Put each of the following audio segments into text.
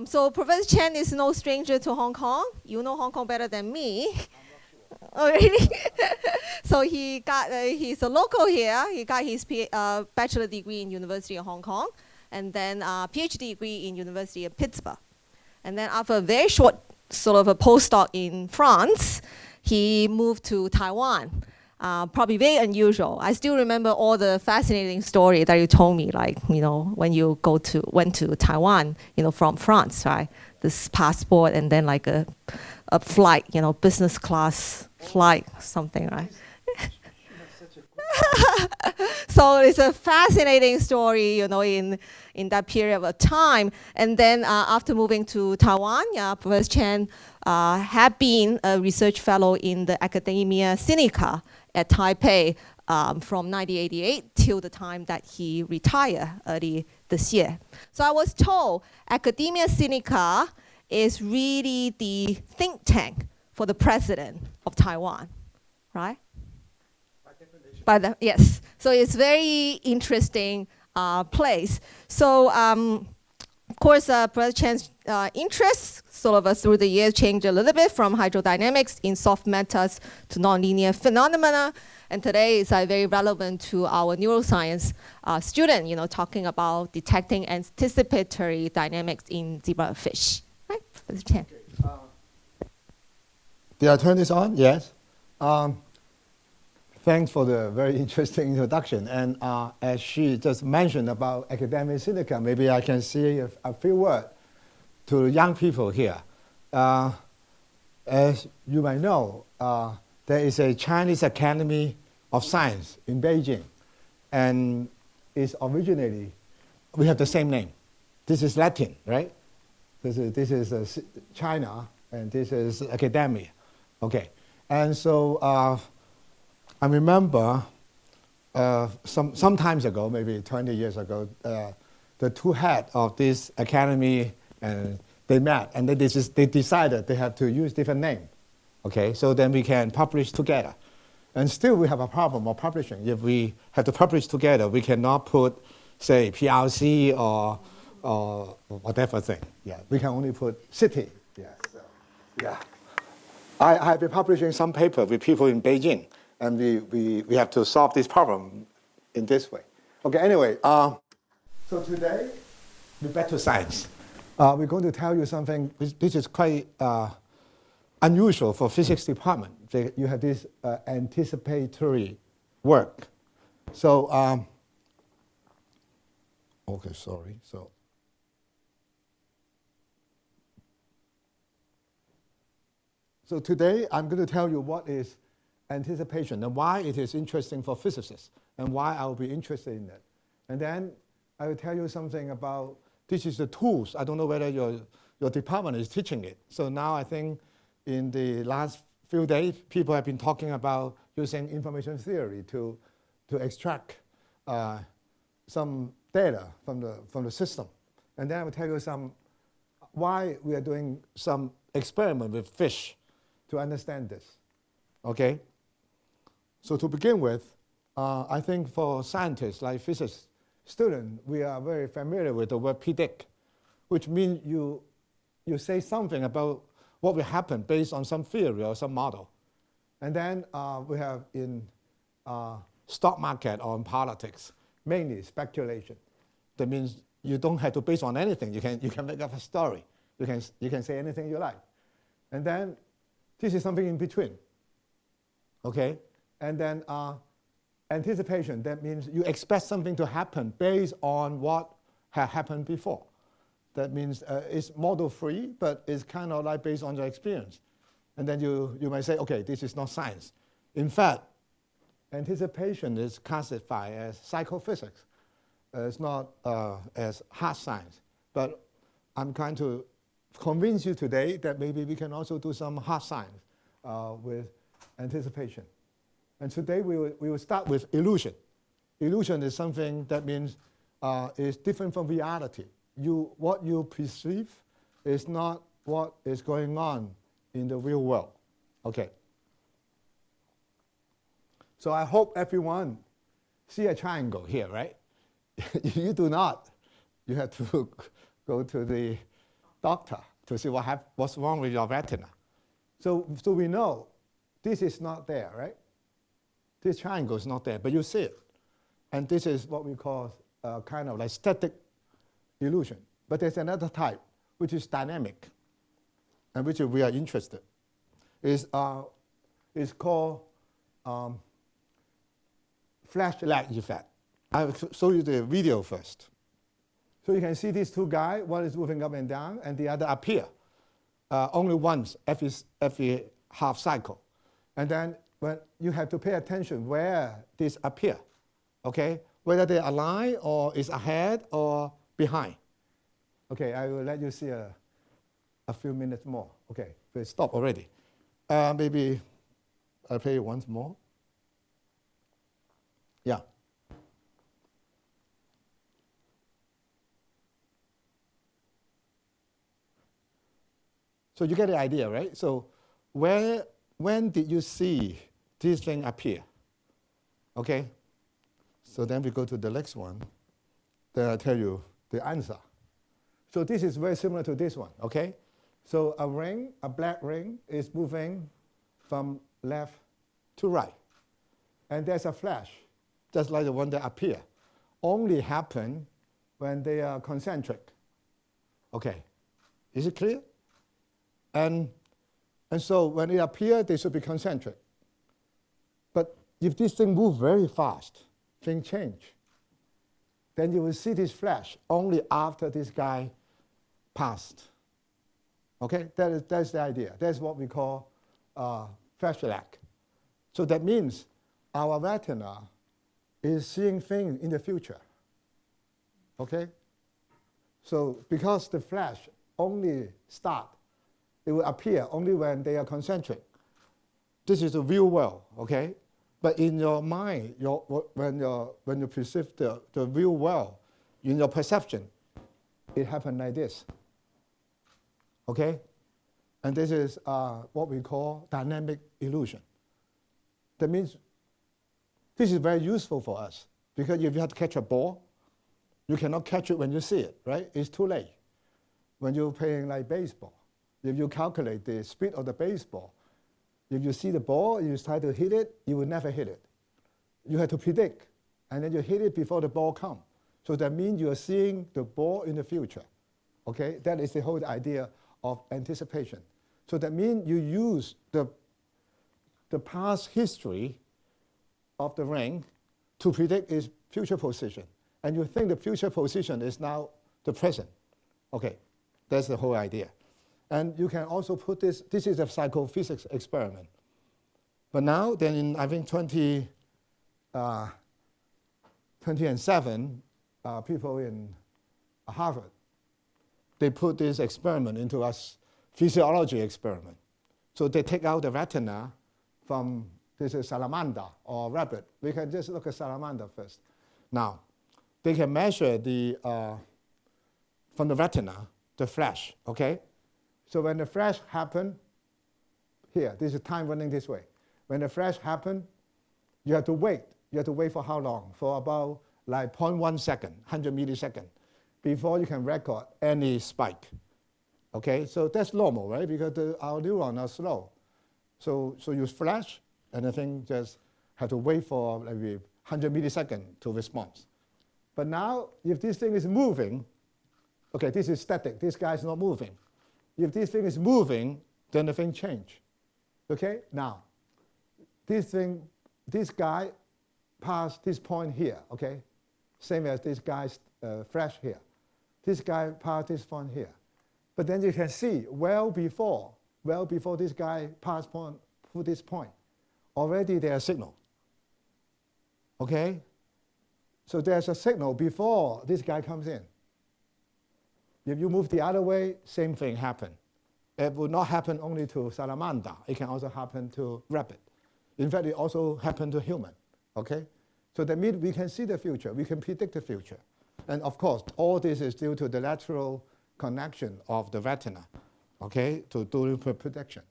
So Professor Chen is no stranger to Hong Kong. You know Hong Kong better than me. Oh, really? So he's a local here. He got his bachelor degree in University of Hong Kong, and then PhD degree in University of Pittsburgh. And then after a very short sort of a postdoc in France, he moved to Taiwan. Probably very unusual. I still remember all the fascinating story that you told me, like, when you went to Taiwan, from France, right? This passport and then like a flight, business class flight, something, right? So it's a fascinating story, in that period of time. And then after moving to Taiwan, Professor Chen had been a research fellow in the Academia Sinica at Taipei from 1988 till the time that he retired early this year. So I was told Academia Sinica is really the think tank for the president of Taiwan, right? Yes. So it's very interesting place. So of course, Professor Chen's interests sort of through the years changed a little bit from hydrodynamics in soft matters to nonlinear phenomena. And today is very relevant to our neuroscience student, talking about detecting anticipatory dynamics in zebrafish. Right, Professor Chen? Okay. Did I turn this on? Yes. Thanks for the very interesting introduction. And as she just mentioned about academic sinica, maybe I can say a few words to young people here. As you might know, there is a Chinese Academy of Science in Beijing. And it's originally, we have the same name. This is Latin, right? This is China, and this is academia. Okay. And so I remember some times ago, maybe 20 years ago, the two heads of this academy, they met, and they decided they have to use different names. Okay, so then we can publish together. And still we have a problem of publishing. If we have to publish together, we cannot put, say, PRC or whatever thing. Yeah, we can only put city. Yeah, so, yeah. I have been publishing some paper with people in Beijing, and we have to solve this problem in this way. Okay, anyway, so today, we're back to science. We're going to tell you something, this is quite unusual for physics department. You have this anticipatory work. So, okay, sorry. So today, I'm going to tell you what is anticipation and why it is interesting for physicists and why I will be interested in it. And then I will tell you something about, this is the tools. I don't know whether your department is teaching it. So now I think in the last few days, people have been talking about using information theory to extract some data from the system. And then I will tell you why we are doing some experiment with fish to understand this. Okay? So to begin with, I think for scientists like physics students, we are very familiar with the word predict, which means you say something about what will happen based on some theory or some model. And then we have in stock market or in politics, mainly speculation. That means you don't have to base on anything. You can make up a story. You can say anything you like. And then this is something in between. Okay? And then anticipation, that means you expect something to happen based on what had happened before. That means it's model-free, but it's kind of like based on your experience. And then you might say, okay, this is not science. In fact, anticipation is classified as psychophysics. It's not as hard science. But I'm trying to convince you today that maybe we can also do some hard science with anticipation. And today we will start with illusion. Illusion is something that means is different from reality. What you perceive is not what is going on in the real world. Okay. So I hope everyone see a triangle here, right? You do not. You have to go to the doctor to see what's wrong with your retina. So we know this is not there, right? This triangle is not there, but you see it. And this is what we call kind of like static illusion. But there's another type, which is dynamic, and which we are interested. It's called flash lag effect. I'll show you the video first. So you can see these two guys, one is moving up and down, and the other appear only once every half cycle. And then when you have to pay attention where these appear, okay? Whether they align or is ahead or behind. Okay, I will let you see a few minutes more. Okay, we stop already. Maybe I'll play it once more. Yeah. So you get the idea, right? So when did you see this thing appear? Okay? So then we go to the next one. Then I'll tell you the answer. So this is very similar to this one, okay? So a ring, a black ring, is moving from left to right. And there's a flash, just like the one that appear. Only happen when they are concentric. Okay, is it clear? And so when it appears, they should be concentric. But if this thing moves very fast, things change. Then you will see this flash only after this guy passed. Okay, that's the idea. That's what we call flash lag. So that means our retina is seeing things in the future. Okay? So because the flash only start, it will appear only when they are concentric. This is the real world, okay? But in your mind, when you perceive the real world, in your perception, it happens like this. Okay? And this is what we call dynamic illusion. That means this is very useful for us, because if you have to catch a ball, you cannot catch it when you see it, right? It's too late. When you're playing like baseball, if you calculate the speed of the baseball, if you see the ball, you try to hit it, you will never hit it. You have to predict, and then you hit it before the ball comes. So that means you are seeing the ball in the future. Okay, that is the whole idea of anticipation. So that means you use the past history of the ring to predict its future position. And you think the future position is now the present. Okay, that's the whole idea. And you can also put this is a psychophysics experiment. But now, then in, I think, 2007, people in Harvard, they put this experiment into a physiology experiment. So they take out the retina from, this is salamander or rabbit. We can just look at salamander first. Now, they can measure from the retina, the flash, okay? So when the flash happens, here, this is time running this way. When the flash happens, you have to wait. You have to wait for how long? For about like 0.1 second, 100 milliseconds, before you can record any spike. Okay, so that's normal, right? Because our neurons are slow. So you flash, and the thing just have to wait for maybe 100 milliseconds to respond. But now, if this thing is moving, okay, this is static. This guy is not moving. If this thing is moving, then the thing change. Okay, now, this guy passed this point here, okay? Same as this guy's flash here. This guy passed this point here. But then you can see, well before this guy passed through this point, already there's a signal. Okay? So there's a signal before this guy comes in. If you move the other way, same thing happen. It will not happen only to salamander. It can also happen to rabbit. In fact, it also happen to human. Okay? So that means we can see the future. We can predict the future. And of course, all this is due to the lateral connection of the retina, okay, to do prediction.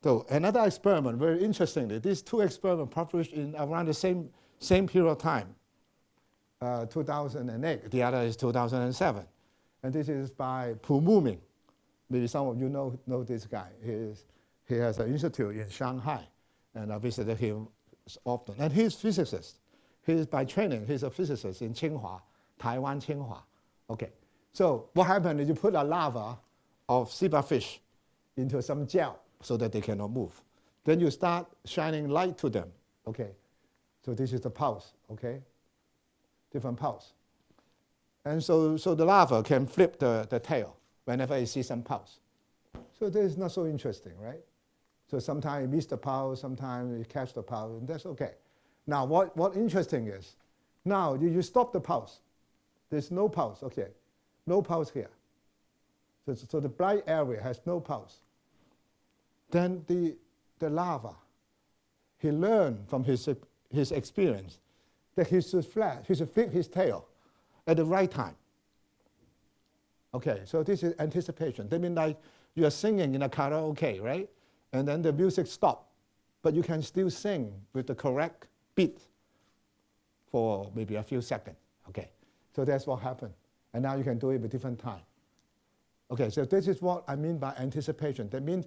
So another experiment, very interestingly, these two experiments published in around the same period of time, 2008. The other is 2007. And this is by Ming. Maybe some of you know this guy. He has an institute in Shanghai, and I visited him often. And he's a physicist. By training, he's a physicist in Tsinghua, Taiwan Tsinghua. Okay, so what happened is you put a larva of zebrafish into some gel so that they cannot move. Then you start shining light to them. Okay, so this is the pulse. Okay, different pulse. And so the larva can flip the tail whenever it sees some pulse. So this is not so interesting, right? So sometimes you miss the pulse, sometimes you catch the pulse, and that's okay. Now what interesting is, now you stop the pulse. There's no pulse, okay. No pulse here. So the bright area has no pulse. Then the larva, he learned from his experience that he should flip his tail at the right time. Okay, so this is anticipation. That means like you are singing in a karaoke, right? And then the music stops, but you can still sing with the correct beat for maybe a few seconds. Okay, so that's what happened. And now you can do it with different time. Okay, so this is what I mean by anticipation. That means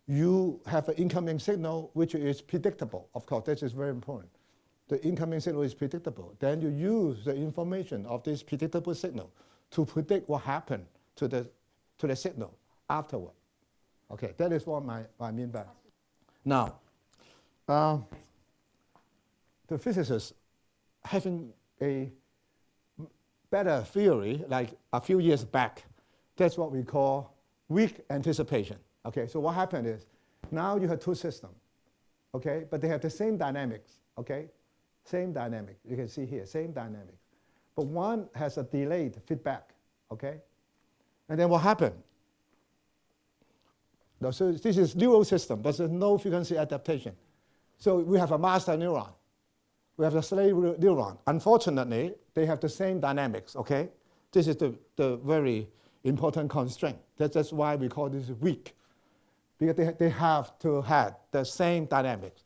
you have an incoming signal which is predictable. Of course, this is very important. The incoming signal is predictable. Then you use the information of this predictable signal to predict what happened to the signal afterward. Okay, that is what I mean by. Now, the physicists having a better theory, like a few years back, that's what we call weak anticipation. Okay, so what happened is, now you have two systems, okay, but they have the same dynamics, okay, same dynamic. You can see here, same dynamic, but one has a delayed feedback, okay, and then what happened? Now, so this is neural system, but there's no frequency adaptation. So we have a master neuron, we have a slave neuron. Unfortunately, they have the same dynamics, okay? This is the very important constraint. That's why we call this weak, because they have to have the same dynamics.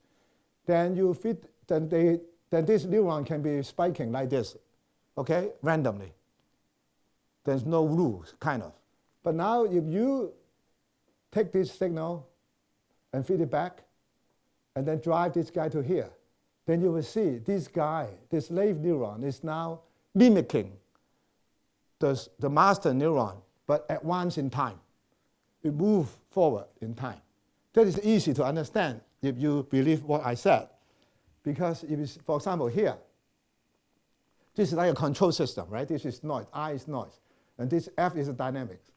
Then you feed, then this neuron can be spiking like this, okay, randomly. There's no rules, kind of. But now if you take this signal and feed it back, and then drive this guy to here, then you will see this guy, this slave neuron, is now mimicking the master neuron, but at once in time. It moves forward in time. That is easy to understand if you believe what I said. Because if it's, for example, here, this is like a control system, right? This is noise, I is noise, and this F is the dynamics.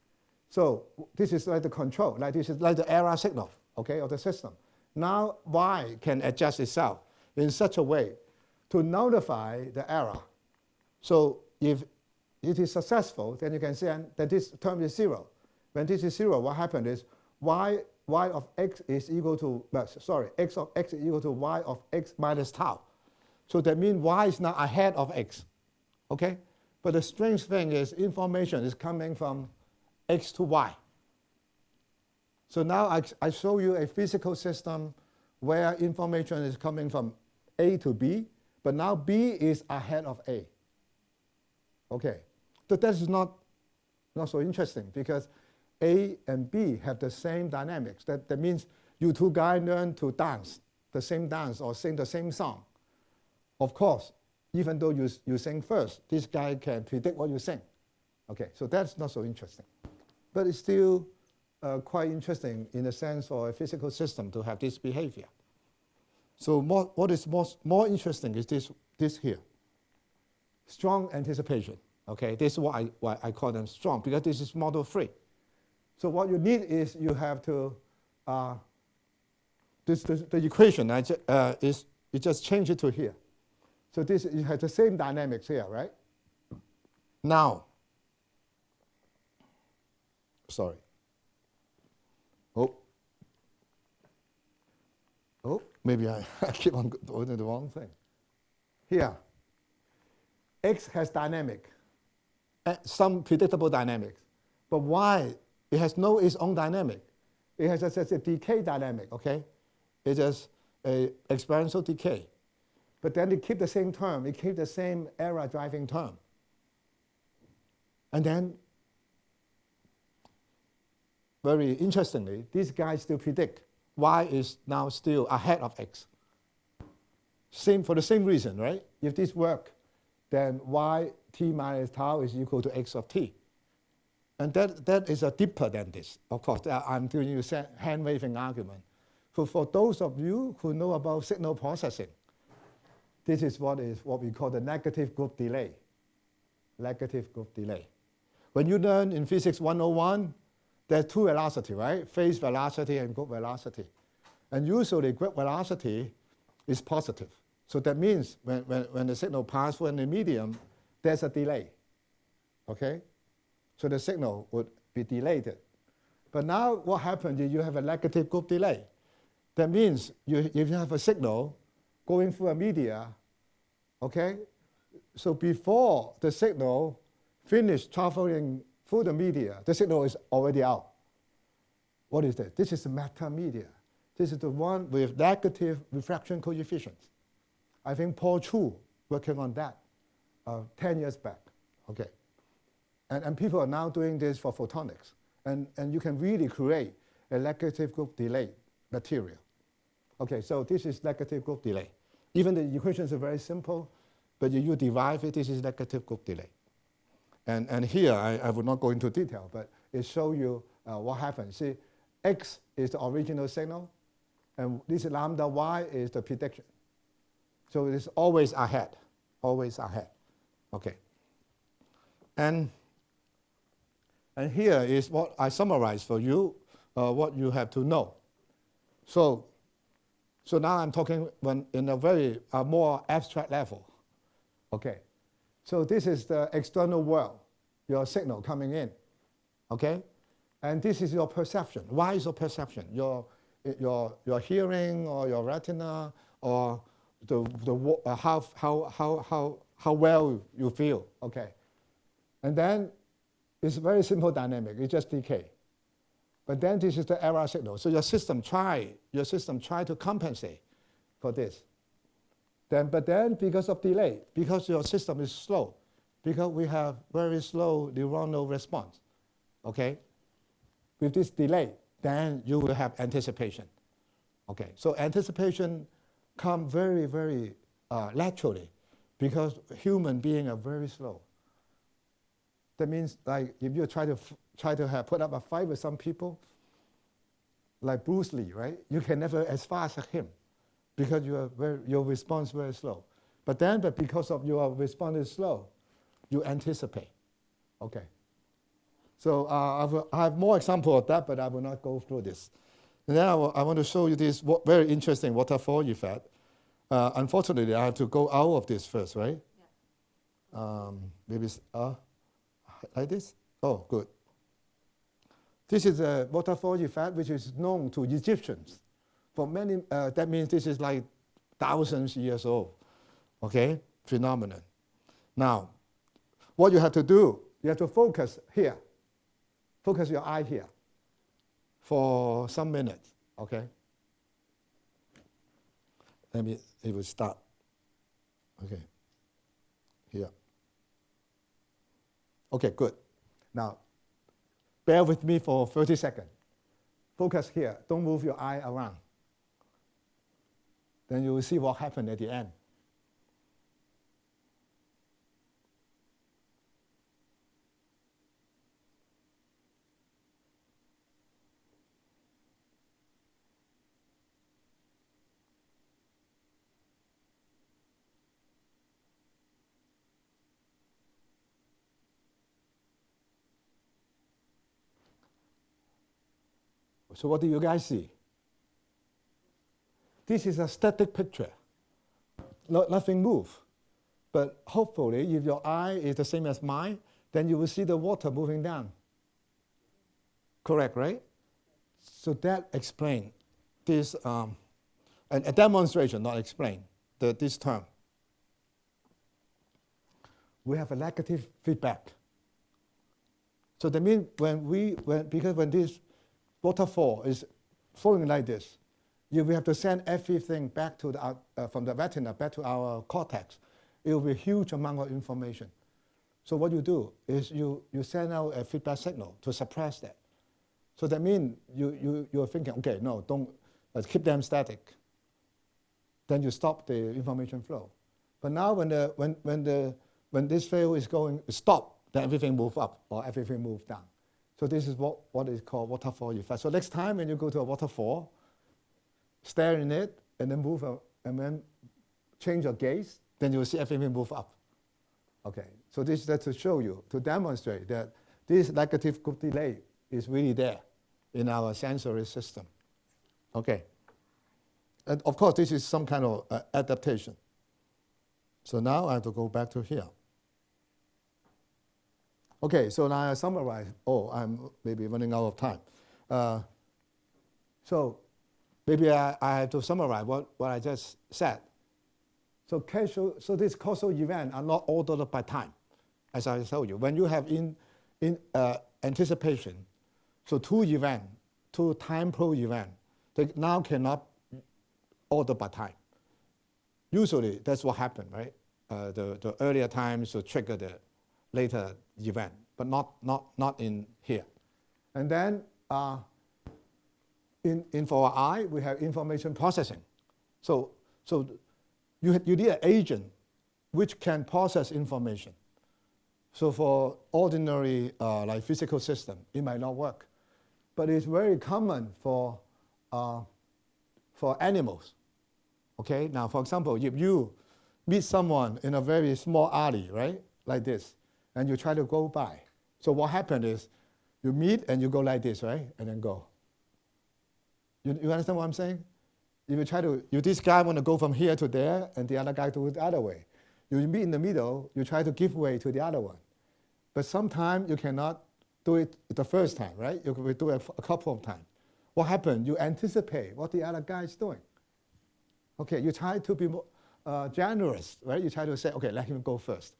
So this is like the control, like this is like the error signal, okay, of the system. Now Y can adjust itself in such a way to notify the error. So if it is successful, then you can see that this term is 0. When this is 0, what happened is y of x is equal to, x of x is equal to y of x minus tau. So that means y is now ahead of x, okay? But the strange thing is information is coming from x to y. So now I show you a physical system where information is coming from A to B, but now B is ahead of A. Okay, so that is not so interesting because A and B have the same dynamics. That means you two guys learn to dance the same dance or sing the same song. Of course, even though you sing first, this guy can predict what you sing. Okay, so that's not so interesting. But it's still quite interesting in the sense for a physical system to have this behavior. So what is more interesting is this here. Strong anticipation. Okay, this is why I call them strong, because this is model free. So what you need is you have to, the equation you just change it to here. So this, you have the same dynamics here, right? Now, sorry. Oh, maybe I keep on doing the wrong thing. Here, X has dynamic, some predictable dynamics. But Y, it has no its own dynamic. It has just a decay dynamic, okay? It's just an exponential decay. But then it keeps the same term. It keeps the same error driving term. And then very interestingly, these guys still predict y is now still ahead of x. Same for the same reason, right? If this work, then y t minus tau is equal to x of t. And that is a deeper than this. Of course, I'm giving you a hand-waving argument. For those of you who know about signal processing, this is what we call the negative group delay. Negative group delay. When you learn in physics 101, there's two velocity, right? Phase velocity and group velocity. And usually group velocity is positive. So that means when the signal passes through the medium, there's a delay. Okay? So the signal would be delayed. But now what happens is you have a negative group delay. That means if you have a signal going through a media, okay? So before the signal finishes traveling through the media, the signal is already out. What is that? This is the metamedia. This is the one with negative refraction coefficients. I think Paul Chu working on that 10 years back. Okay. And people are now doing this for photonics. And you can really create a negative group delay material. Okay, so this is negative group delay. Even the equations are very simple, but you derive it, this is negative group delay. And here, I would not go into detail, but it shows you what happens. See, x is the original signal, and this lambda y is the prediction. So it's always ahead, always ahead. Okay. And here is what I summarize for you, what you have to know. So now I'm talking in a very more abstract level. Okay. So this is the external world, your signal coming in. Okay. And this is your perception. Why is your perception? Your hearing or your retina or how well you feel. Okay. And then it's very simple dynamic. It's just decay. But then this is the error signal. So your system try to compensate for this. But then because of delay, because your system is slow, because we have very slow neuronal response, okay? With this delay, then you will have anticipation. Okay, so anticipation comes very, very naturally because human beings are very slow. That means like if you try to put up a fight with some people, like Bruce Lee, right? You can never as fast as him because your response is very slow. But because of your response is slow, you anticipate. Okay. So I have more examples of that, but I will not go through this. And then I want to show you this very interesting waterfall effect. Unfortunately, I have to go out of this first, right? Yeah. Maybe like this? Oh, good. This is a waterfall effect which is known to Egyptians. For many, that means this is like thousands of years old, okay, phenomenon. Now, what you have to do, you have to focus here. Focus your eye here for some minutes, okay? It will start, okay, here. Okay, good. Now, bear with me for 30 seconds. Focus here. Don't move your eye around. Then you will see what happened at the end. So what do you guys see? This is a static picture. Nothing moves. But hopefully, if your eye is the same as mine, then you will see the water moving down. Correct, right? So that explains this, a demonstration, not explain, this term. We have a negative feedback. So that means because when this waterfall is flowing like this, we have to send everything back to from the retina back to our cortex. It will be a huge amount of information. So what you do is you send out a feedback signal to suppress that. So that means you're thinking, okay, no, don't keep them static. Then you stop the information flow. But now when this field is going stop, then everything move up or everything move down. So this is what is called waterfall effect. So next time when you go to a waterfall, stare in it and then move up, and then change your gaze, then you'll see everything move up. Okay, so this is to show you, to demonstrate that this negative group delay is really there in our sensory system. Okay, and of course this is some kind of adaptation. So now I have to go back to here. Okay, so now I summarize. Oh, I'm maybe running out of time. So maybe I have to summarize what I just said. So these causal events are not ordered by time, as I told you. When you have in anticipation, so two time pro events, they now cannot order by time. Usually that's what happened, right? The earlier times will trigger the later event, but not in here. And then for our eye, we have information processing. So you need an agent which can process information. So for ordinary like physical system, it might not work, but it's very common for animals. Okay, now for example, if you meet someone in a very small alley, right, like this, and you try to go by. So what happened is you meet and you go like this, right, and then go. You understand what I'm saying? If you try to, if this guy want to go from here to there, and the other guy to the other way, you meet in the middle, you try to give way to the other one. But sometimes you cannot do it the first time, right? You will do it a couple of times. What happened? You anticipate what the other guy is doing. Okay, you try to be more generous, right? You try to say, okay, let him go first.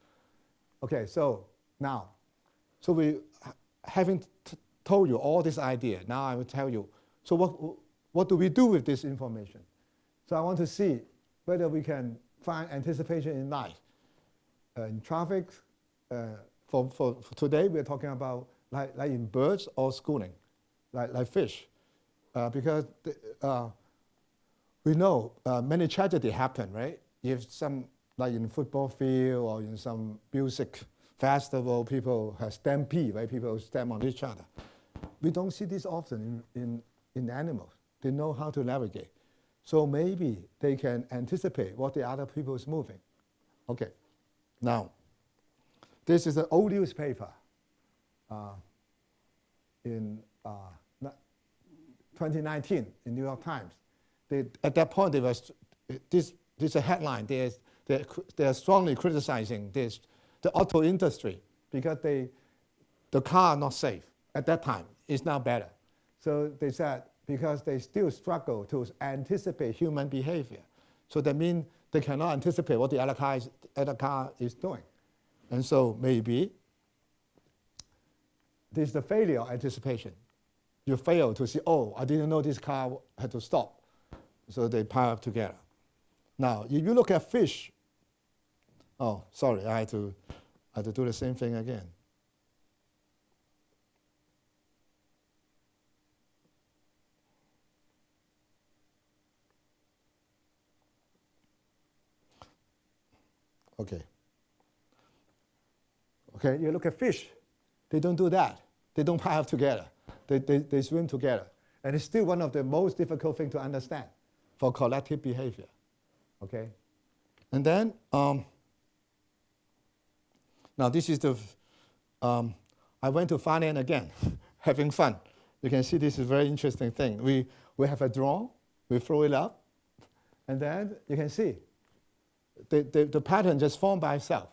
Okay, so now, so we having told you all this idea, now I will tell you, so what do we do with this information? So I want to see whether we can find anticipation in life. In traffic, for today we're talking about like in birds or schooling, like fish. Because we know many tragedies happen, right? If some, like in football field or in some music festival, people have stampede, right? People stamp on each other. We don't see this often in animals. They know how to navigate. So maybe they can anticipate what the other people is moving. Okay, now, this is an old newspaper in 2019 in New York Times. At that point, this is a headline. They are strongly criticizing the auto industry because the car not safe at that time. It's now better. So they said because they still struggle to anticipate human behavior. So that means they cannot anticipate what the other car is doing. And so maybe this is the failure of anticipation. You fail to see, oh, I didn't know this car had to stop. So they pile up together. Now, if you look at fish, oh, sorry, I had to do the same thing again. Okay. Okay, you look at fish. They don't do that. They don't pile up together. They swim together. And it's still one of the most difficult things to understand for collective behavior. Okay? And then, now this is the, I went to Finland again, having fun. You can see this is a very interesting thing. We have a drone, we throw it up, and then you can see the pattern just formed by itself.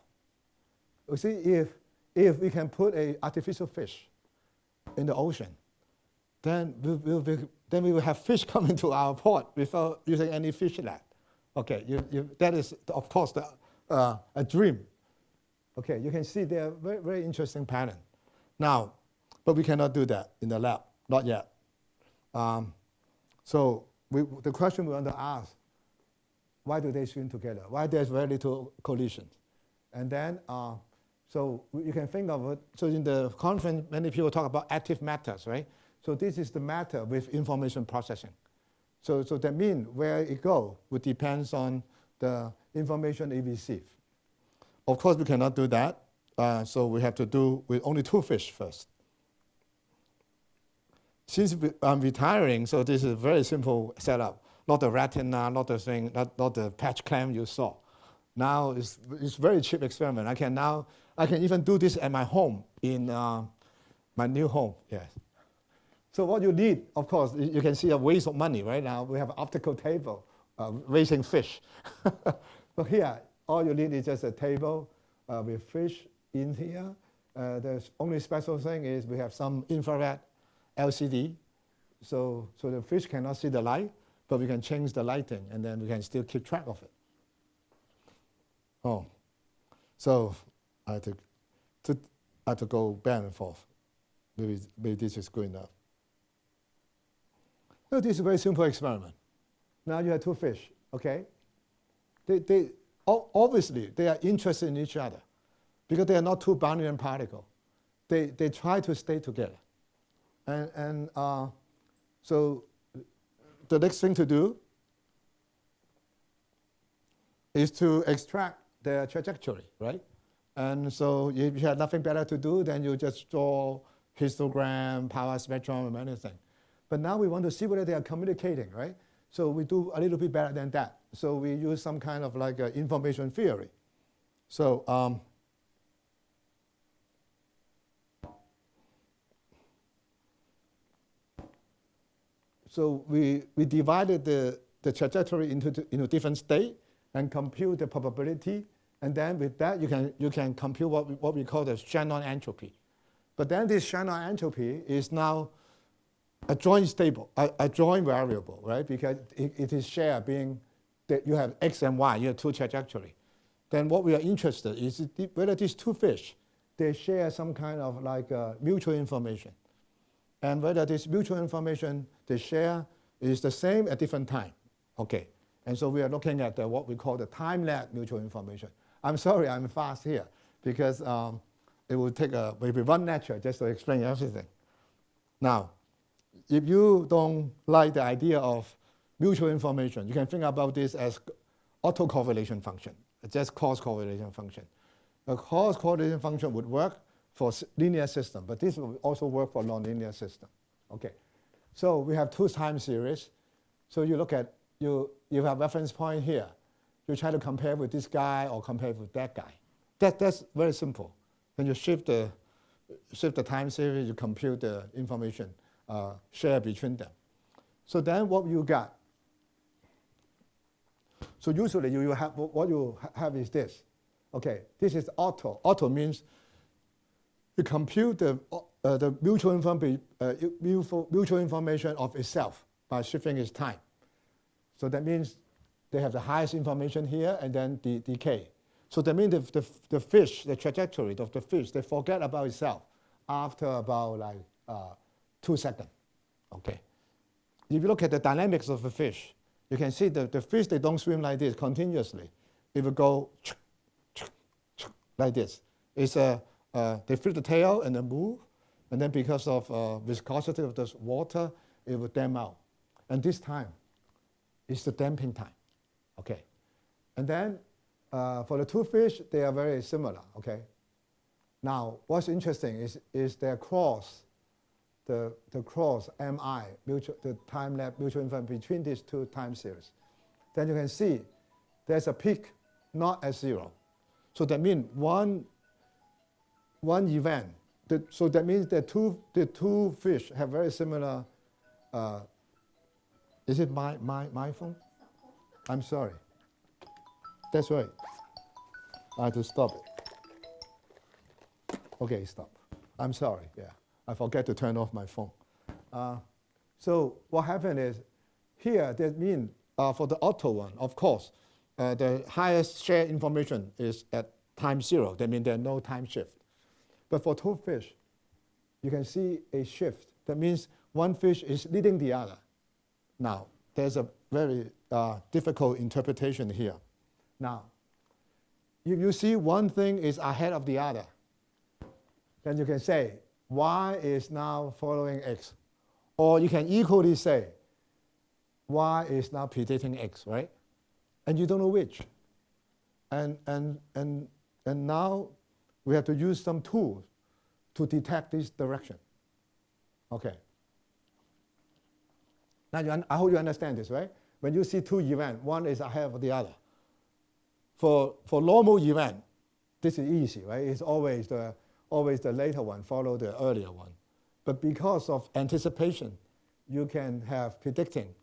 You see, if we can put an artificial fish in the ocean, then we will have fish coming to our port without using any fish net. Okay, that is, of course, a dream. Okay, you can see there are very, very interesting pattern. Now, but we cannot do that in the lab, not yet. So the question we want to ask, why do they swim together? Why there's very little collisions? And then, so you can think of it. So in the conference, many people talk about active matters, right? So this is the matter with information processing. So that means where it goes would depends on the information it receives. Of course, we cannot do that. So we have to do with only 2 fish first. Since I'm retiring, so this is a very simple setup. Not the retina, not the thing, not the patch clamp you saw. Now it's very cheap experiment. I can even do this at my home in my new home. Yes. So what you need, of course, you can see a waste of money right now. We have an optical table raising fish. So here, all you need is just a table with fish in here. The only special thing is we have some infrared LCD. So the fish cannot see the light, but we can change the lighting, and then we can still keep track of it. Oh, so I have to go back and forth. Maybe this is good enough. So this is a very simple experiment. Now you have 2 fish, okay? Obviously, they are interested in each other because they are not 2 Brownian particles. They try to stay together. And so the next thing to do is to extract their trajectory, right? And so if you have nothing better to do, then you just draw histogram, power spectrum, and anything. But now we want to see whether they are communicating, right? So we do a little bit better than that. So we use some kind of like information theory. So so we divided the trajectory into different states and compute the probability. And then with that, you can compute what we call the Shannon entropy. But then this Shannon entropy is now a joint variable, right? Because it is shared being that you have x and y, you have 2 trajectories. Then what we are interested in is whether these 2 fish, they share some kind of like mutual information. And whether this mutual information they share is the same at different time. Okay. And so we are looking at what we call the time-lag mutual information. I'm sorry, I'm fast here because it will take maybe 1 lecture just to explain everything. Now, if you don't like the idea of mutual information, you can think about this as autocorrelation function, just cause correlation function. A cause correlation function would work for linear system, but this will also work for nonlinear system. Okay, so we have 2 time series. So you look at, you have reference point here. You try to compare with this guy or compare with that guy. That's very simple. When you shift the time series, you compute the information share between them. So then what you got? So usually what you have is this. Okay, this is auto. Auto means you compute the mutual information of itself by shifting its time. So that means they have the highest information here and then the decay. So that means the fish, the trajectory of the fish, they forget about itself after about like 2 seconds. Okay. If you look at the dynamics of the fish, you can see the fish, they don't swim like this continuously. It will go like this. It's they flip the tail and then move, and then because of viscosity of the water, it will dam out. And this time is the damping time. Okay. And then for the 2 fish, they are very similar. Okay. Now, what's interesting is their cross, the cross MI, the time-lapse mutual information between these 2 time series. Then you can see there's a peak not at 0. So that means one event. So that means the two fish have very similar. Is it my phone? I'm sorry. That's right. I have to stop it. Okay, stop. I'm sorry. Yeah, I forget to turn off my phone. So what happened is here that means for the auto one, of course, the highest shared information is at time 0. That means there's no time shift. But for 2 fish, you can see a shift. That means one fish is leading the other. Now, there's a very difficult interpretation here. Now, if you see one thing is ahead of the other, then you can say Y is now following X, Or you can equally say, y is now predicting x, right? And you don't know which. And now we have to use some tools to detect this direction. Okay. Now I hope you understand this, right? When you see two events, one is ahead of the other. For normal event, this is easy, right? It's always the later one follow the earlier one. But because of anticipation, you can have predicting.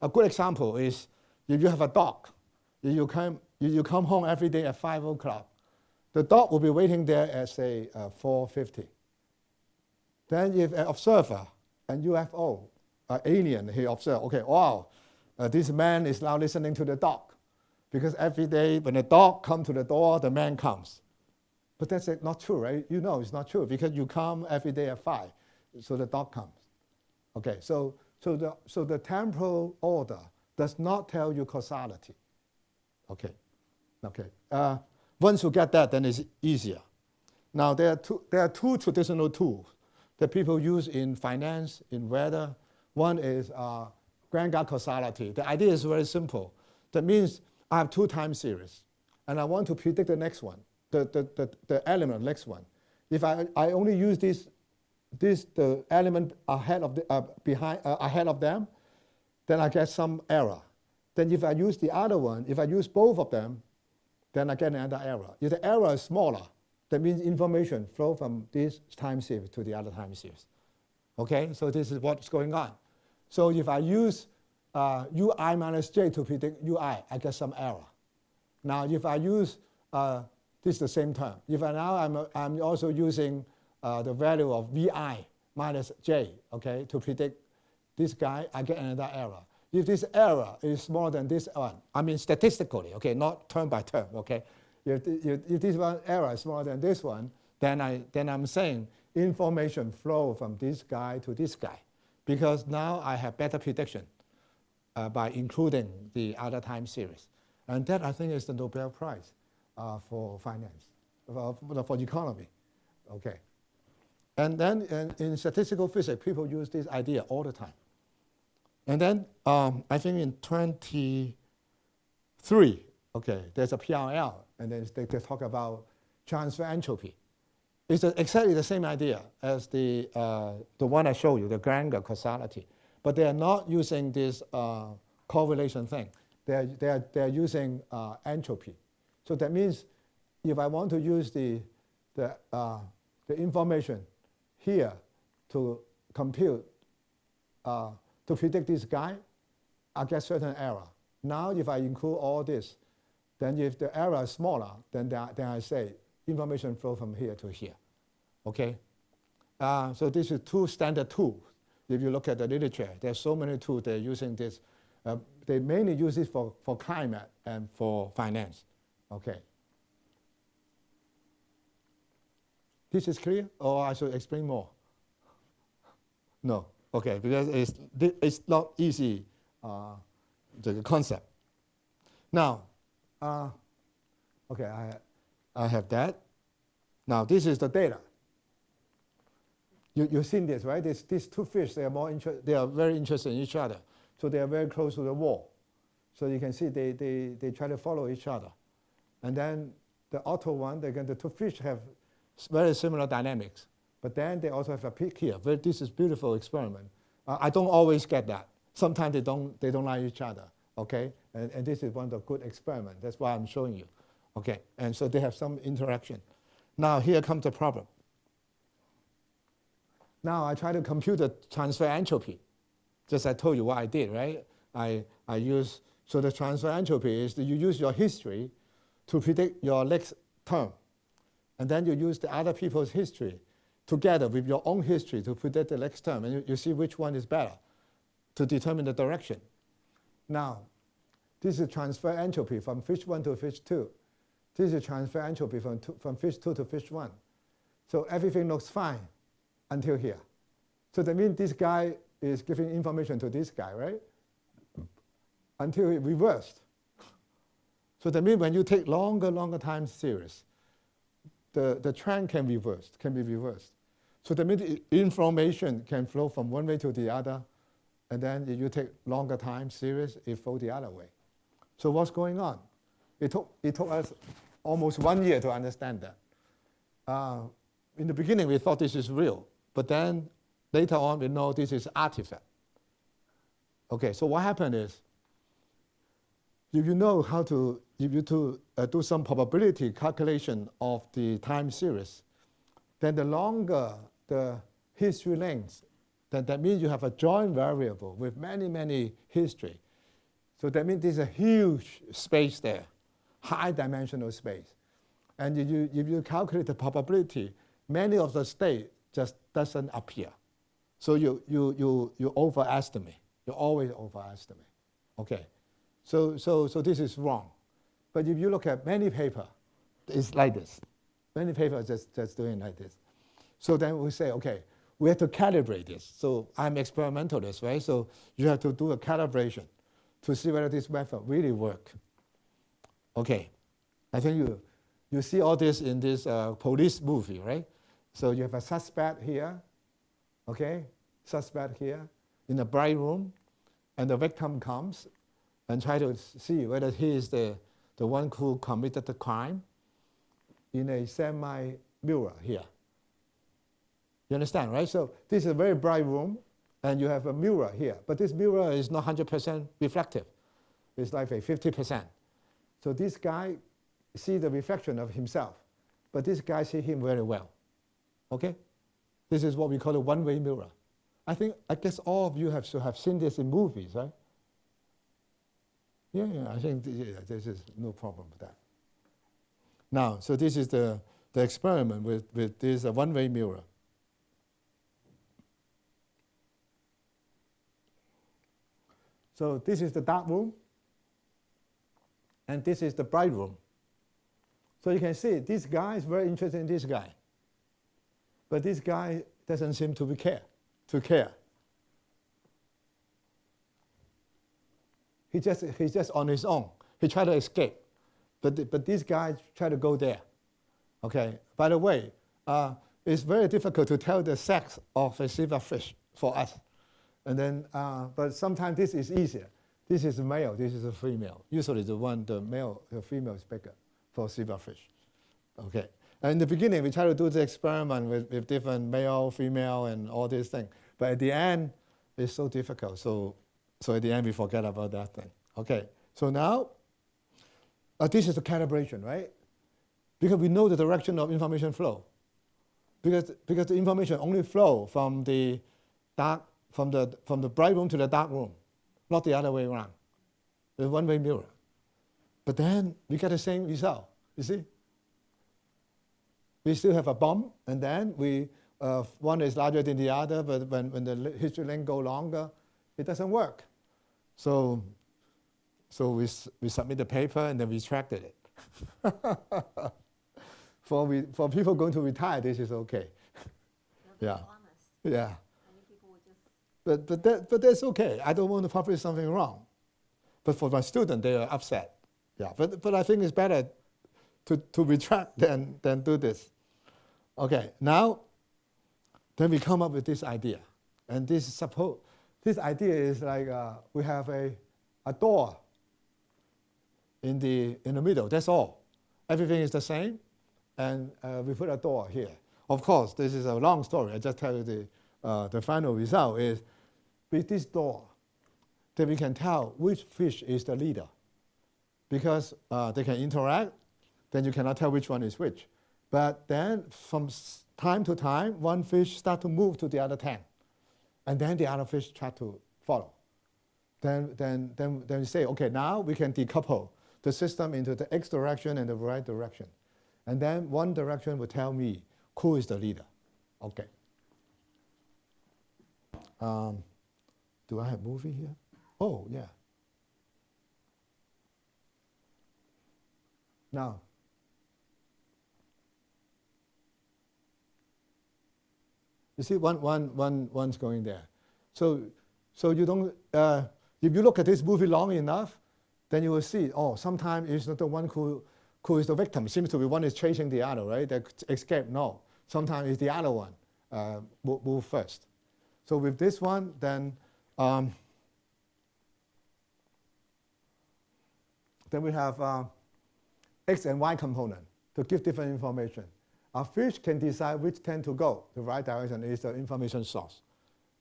A good example is if you have a dog, you come home every day at 5 o'clock, the dog will be waiting there at, say, 4:50. Then if an observer, an UFO, an alien, he observes, okay, wow, this man is now listening to the dog. Because every day when the dog comes to the door, the man comes. But that's not true, right? You know it's not true because you come every day at 5, so the dog comes. Okay, so the temporal order does not tell you causality. Okay. Once you get that, then it's easier. Now there are two traditional tools that people use in finance, in weather. One is Granger causality. The idea is very simple. That means I have two time series, and I want to predict the next one, the element next one. If I only use the element ahead of them, then I get some error. Then if I use the other one, if I use both of them, then I get another error. If the error is smaller, that means information flow from this time series to the other time series. Okay, so this is what's going on. So if I use ui minus j to predict ui, I get some error. Now if I use this is the same term. If I'm also using the value of vi minus j, okay, to predict this guy, I get another error. If this error is smaller than this one, I mean statistically, okay, not term by term, okay. If this one error is smaller than this one, then I'm saying information flow from this guy to this guy, because now I have better prediction by including the other time series, and that I think is the Nobel Prize for finance, for economy, okay. And then in statistical physics, people use this idea all the time. And then I think in 23, okay, there's a PRL, and then they talk about transfer entropy. It's exactly the same idea as the one I showed you, the Granger causality. But they are not using this correlation thing. They're using entropy. So that means if I want to use the information here to compute, to predict this guy, I get certain error. Now if I include all this, then if the error is smaller, then I say information flow from here to here. Okay? So this is two standard tools. If you look at the literature, there's so many tools they're using this. They mainly use this for climate and for finance. Okay. This is clear, or I should explain more? No. Okay, because it's not easy, the concept. Now, okay, I have that. Now this is the data. You've seen this, right? These two fish, they are very interested in each other. So they are very close to the wall. So you can see they try to follow each other. And then the auto one, the two fish have very similar dynamics. But then they also have a peak here. This is beautiful experiment. I don't always get that. Sometimes they don't like each other. Okay, and this is one of the good experiments. That's why I'm showing you. Okay, and so they have some interaction. Now here comes the problem. Now I try to compute the transfer entropy. Just I told you what I did, right? So the transfer entropy is that you use your history to predict your next term. And then you use the other people's history together with your own history to predict the next term. And you see which one is better to determine the direction. Now, this is transfer entropy from fish 1 to fish 2. This is transfer entropy from fish 2 to fish 1. So everything looks fine until here. So that means this guy is giving information to this guy, right? Until it reversed. So that means when you take longer time series, the trend can be reversed. So that means information can flow from one way to the other, and then if you take longer time series, it flows the other way. So what's going on? It took us almost 1 year to understand that. In the beginning, we thought this is real, but then later on, we know this is artifact. Okay, so what happened is, if you know how to, if you do some probability calculation of the time series, then the longer the history length, then that means you have a joint variable with many, many history. So that means there's a huge space there, high dimensional space. And if you calculate the probability, many of the state just doesn't appear. So you overestimate. You always overestimate. Okay. So this is wrong. But if you look at many papers, it's like this. Many papers just doing like this. So then we say, okay, we have to calibrate this. So I'm experimentalist, right? So you have to do a calibration to see whether this method really works. Okay. I think you see all this in this police movie, right? So you have a suspect here, okay? Suspect here in a bright room, and the victim comes and try to see whether he is the one who committed the crime in a semi-mirror here. You understand, right? So this is a very bright room, and you have a mirror here. But this mirror is not 100% reflective. It's like a 50%. So this guy sees the reflection of himself, but this guy sees him very well. Okay? This is what we call a one-way mirror. I guess all of you should have seen this in movies, right? Yeah, I think this is no problem with that. Now, so this is the experiment with this one-way mirror. So this is the dark room, and this is the bright room. So you can see this guy is very interested in this guy, but this guy doesn't seem to care. He's just on his own. He tried to escape, but this guy tried to go there. Okay. By the way, it's very difficult to tell the sex of a zebrafish for us, and then but sometimes this is easier. This is a male. This is a female. Usually the female is bigger for zebrafish. Okay. And in the beginning, we try to do the experiment with different male, female, and all these things. But at the end, it's so difficult. So at the end, we forget about that thing. Okay. So now, this is the calibration, right? Because we know the direction of information flow. Because the information only flow from the bright room to the dark room, not the other way around. It's a one-way mirror. But then we get the same result. You see? We still have a bump, and then one is larger than the other, but when the history length go longer, it doesn't work. So we submit the paper and then we retracted it. For people going to retire, this is okay. Yeah. Yeah. But that's okay. I don't want to publish something wrong. But for my student, they are upset. Yeah. But I think it's better to retract than do this. Okay. Now, then we come up with this idea, and this idea is like we have a door in the middle. That's all. Everything is the same, and we put a door here. Of course, this is a long story. I just tell you the final result is with this door, then we can tell which fish is the leader, because they can interact. Then you cannot tell which one is which. But then from time to time, one fish start to move to the other tank, and then the other fish try to follow. Then we say, okay, now we can decouple the system into the X direction and the Y direction. And then one direction will tell me who is the leader. Okay. Do I have movie here? Oh, yeah. Now, you see one's going there. So you don't, if you look at this movie long enough, then you will see, sometimes it's not the one who is the victim. It seems to be one is chasing the other, right? That escape, no. Sometimes it's the other one. move first. So with this one, then we have X and Y component to give different information. A fish can decide which tend to go. The right direction is the information source.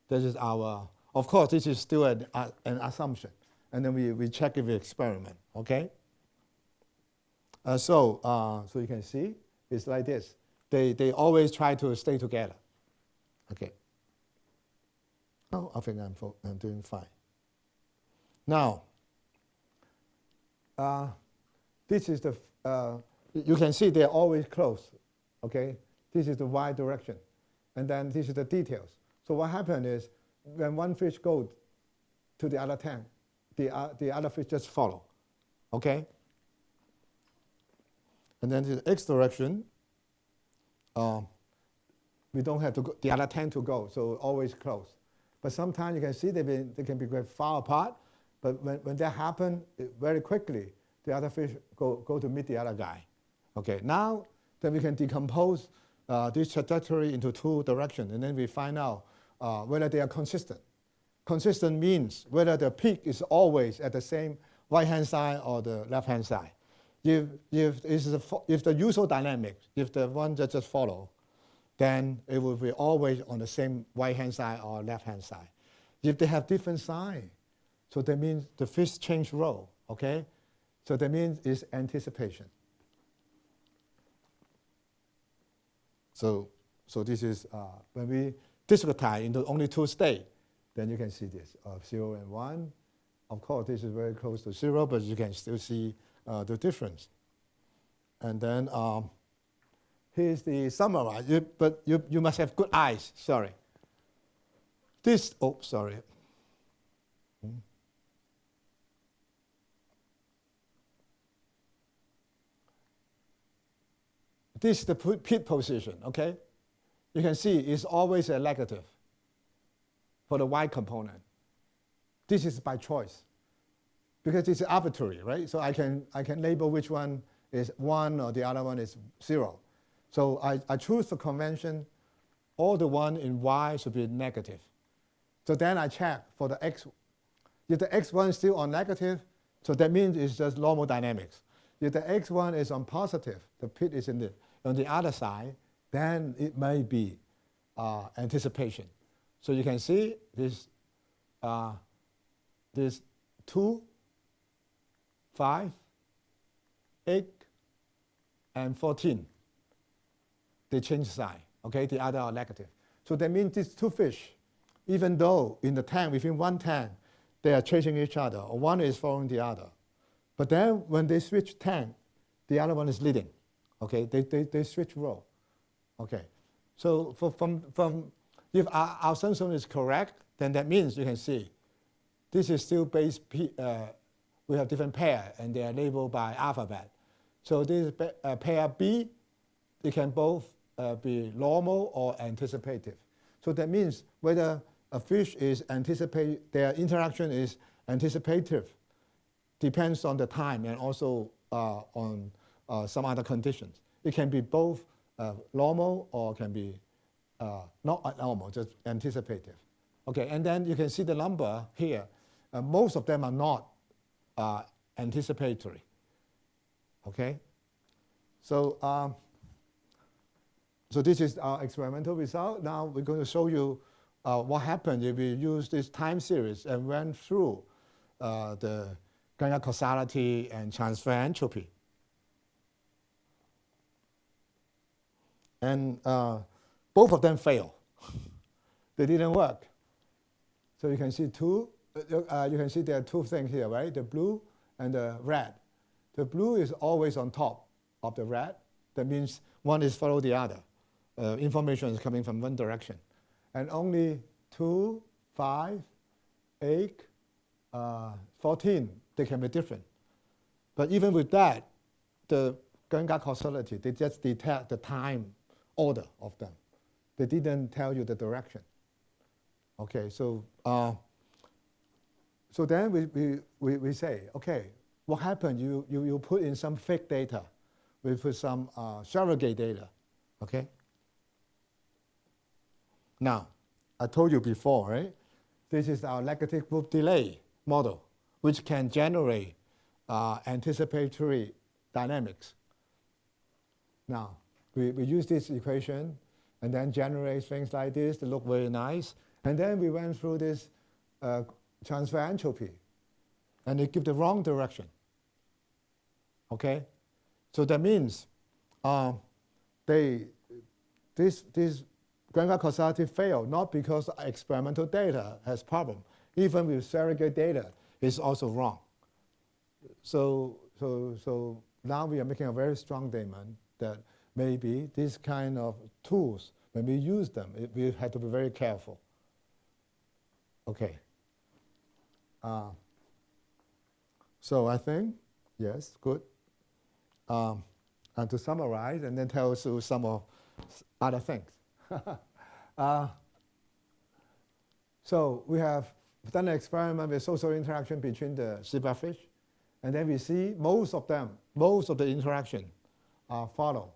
This is our, of course, this is still an assumption. And then we check if we experiment, okay? So you can see, it's like this. They always try to stay together, okay? Oh, I think I'm doing fine. Now, this is the, you can see they're always close, okay? This is the Y direction. And then this is the details. So what happened is, when one fish goes to the other tank, the other fish just follow, okay? And then the X direction, we don't have to go, the other tank to go, so always close. But sometimes you can see they can be quite far apart, but when that happens, very quickly, the other fish go to meet the other guy. Okay, now then we can decompose this trajectory into two directions, and then we find out whether they are consistent. Consistent means whether the peak is always at the same right-hand side or the left-hand side. If the usual dynamic, if the one that just follow, then it will be always on the same right-hand side or left-hand side. If they have different sign, so that means the fish change role, okay? So that means it's anticipation. So this is, when we discretize into only two states, then you can see this, 0 and 1. Of course, this is very close to 0, but you can still see the difference. And then here's the summary. But you must have good eyes, sorry. This, oh, sorry. This is the pit position, okay? You can see it's always a negative for the Y component. This is by choice because it's arbitrary, right? So I can label which one is 1 or the other one is 0. So I choose the convention, all the 1 in Y should be negative. So then I check for the X. If the X1 is still on negative, so that means it's just normal dynamics. If the X1 is on positive, the pit is on the other side, then it may be anticipation. So you can see this 2, 5, 8, and 14. They change sign, okay? The other are negative. So that means these two fish, even though in the tank, within one tank, they are chasing each other, or one is following the other. But then when they switch tank, the other one is leading, okay? They switch role, okay? So from if our assumption is correct, then that means you can see this is still base P, we have different pair, and they are labeled by alphabet. So this is pair B, they can both be normal or anticipative. So that means whether a fish is their interaction is anticipative depends on the time and also on some other conditions. It can be both normal or can be not normal, just anticipative. Okay, and then you can see the number here. Most of them are not anticipatory. Okay, so so this is our experimental result. Now we're going to show you what happened if we use this time series and went through the Ganga causality and transfer entropy. And both of them fail. They didn't work. So you can see there are two things here, right? The blue and the red. The blue is always on top of the red. That means one is follow the other. Information is coming from one direction. And only 2, 5, 8, 14, they can be different. But even with that, the Ganga causality, they just detect the time order of them. They didn't tell you the direction. Okay, so so then we say, okay, what happened? You put in some fake data. We put some surrogate data, okay? Now, I told you before, right? This is our negative group delay model, which can generate anticipatory dynamics. Now, we use this equation and then generate things like this to look very nice. And then we went through this transfer entropy, and it gives the wrong direction. Okay? So that means this granular causality failed, not because experimental data has problem. Even with surrogate data, it's also wrong. So now we are making a very strong statement that maybe these kind of tools, when we use them, we have to be very careful. Okay. So I think, yes, good. And to summarize, and then tell you some of other things. So we have done an experiment with social interaction between the zebrafish, and then we see most of the interaction follow.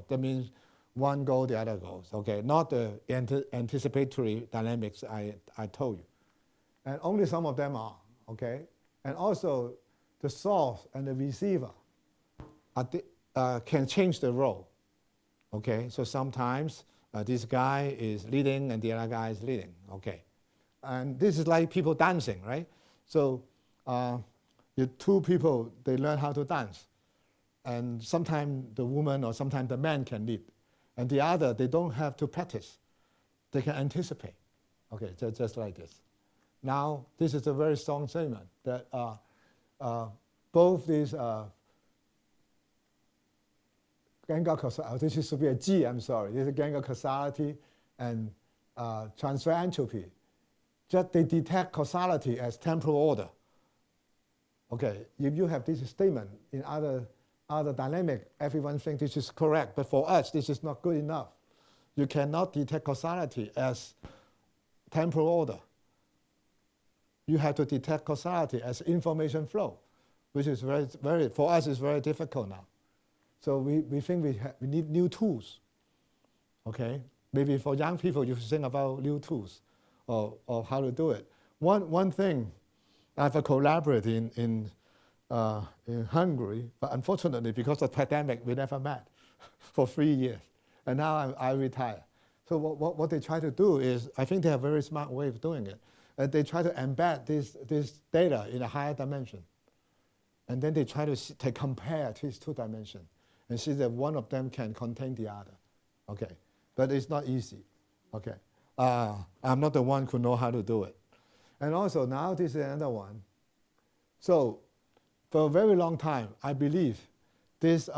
That means one goes, the other goes. Okay, not the anticipatory dynamics I told you, and only some of them are. Okay, and also the source and the receiver can change the role. Okay, so sometimes this guy is leading and the other guy is leading. Okay, and this is like people dancing, right? So the two people, they learn how to dance, and sometimes the woman or sometimes the man can lead, and the other, they don't have to practice. They can anticipate. Okay, just like this. Now, this is a very strong statement that both these granular causality, this should be a G, I'm sorry. This is granular causality and transfer entropy. Just they detect causality as temporal order. Okay, if you have this statement in other dynamic, everyone thinks this is correct, but for us, this is not good enough. You cannot detect causality as temporal order. You have to detect causality as information flow, which is very for us is very difficult now. So we think we need new tools. Okay, maybe for young people you think about new tools, or how to do it. One thing, I have a collaborator in Hungary, but unfortunately because of the pandemic we never met for 3 years, and now I retire. So what they try to do is, I think they have a very smart way of doing it. They try to embed this data in a higher dimension. And then they try to compare these two dimensions and see that one of them can contain the other. Okay, but it's not easy. Okay, I'm not the one who know how to do it. And also now this is another one. So for a very long time, I believe this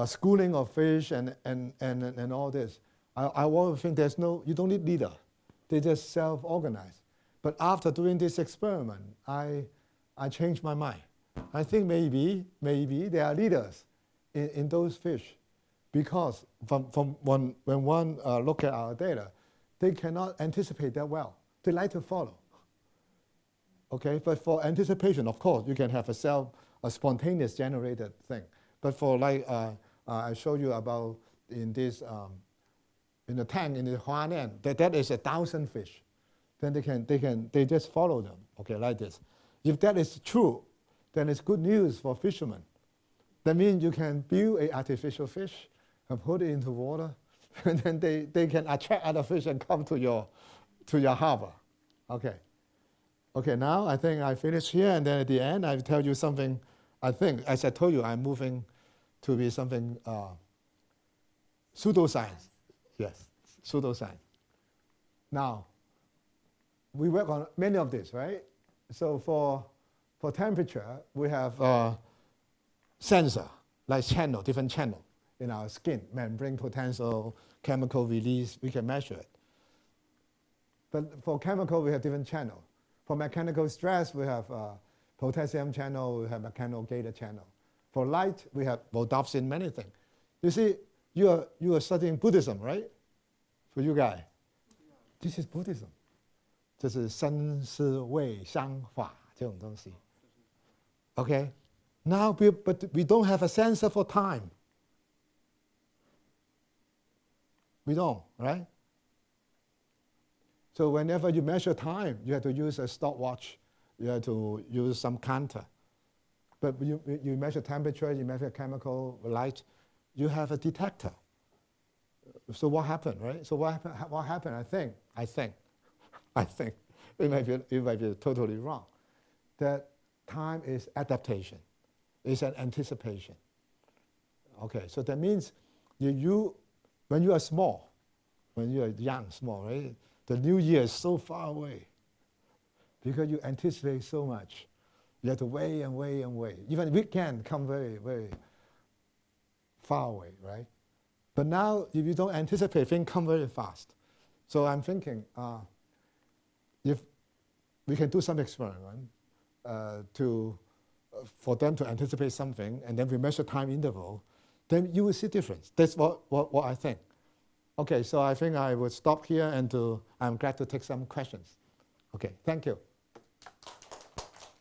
schooling of fish and all this, I always think you don't need leader. They just self-organize. But after doing this experiment, I changed my mind. I think maybe there are leaders in those fish, because when one look at our data, they cannot anticipate that well. They like to follow. Okay, but for anticipation, of course, you can have a spontaneous generated thing. But for like I showed you about in this in the tank in the Huanan, that is 1,000 fish. Then they just follow them. Okay, like this. If that is true, then it's good news for fishermen. That means you can build an artificial fish and put it into water, and then they can attract other fish and come to your harbor. Okay. Okay, now I think I finished here, and then at the end I'll tell you something. I think, as I told you, I'm moving to be something pseudoscience. Yes, pseudoscience. Now, we work on many of this, right? So for temperature, we have sensor, like different channel in our skin, membrane potential, chemical release, we can measure it. But for chemical, we have different channel. For mechanical stress, we have potassium channel, we have mechanical gator channel. For light, we have rhodopsin, many things. You see, you are studying Buddhism, right? For you guys, this is Buddhism. 这是生思味香法这种东西。Okay, now but we don't have a sensor for time. We don't, right? So whenever you measure time, you have to use a stopwatch, you have to use some counter. But you measure temperature, you measure chemical light, you have a detector. So what happened, right? So what happened? I think, it might be totally wrong, that time is adaptation, it's an anticipation. Okay, so that means when you are small, when you are young, small, right? The new year is so far away because you anticipate so much. You have to wait and wait and wait. Even weekend come very, very far away, right? But now, if you don't anticipate, things come very fast. So I'm thinking, if we can do some experiment for them to anticipate something, and then we measure time interval, then you will see difference. That's what I think. Okay, so I think I will stop here, and I'm glad to take some questions. Okay, thank you.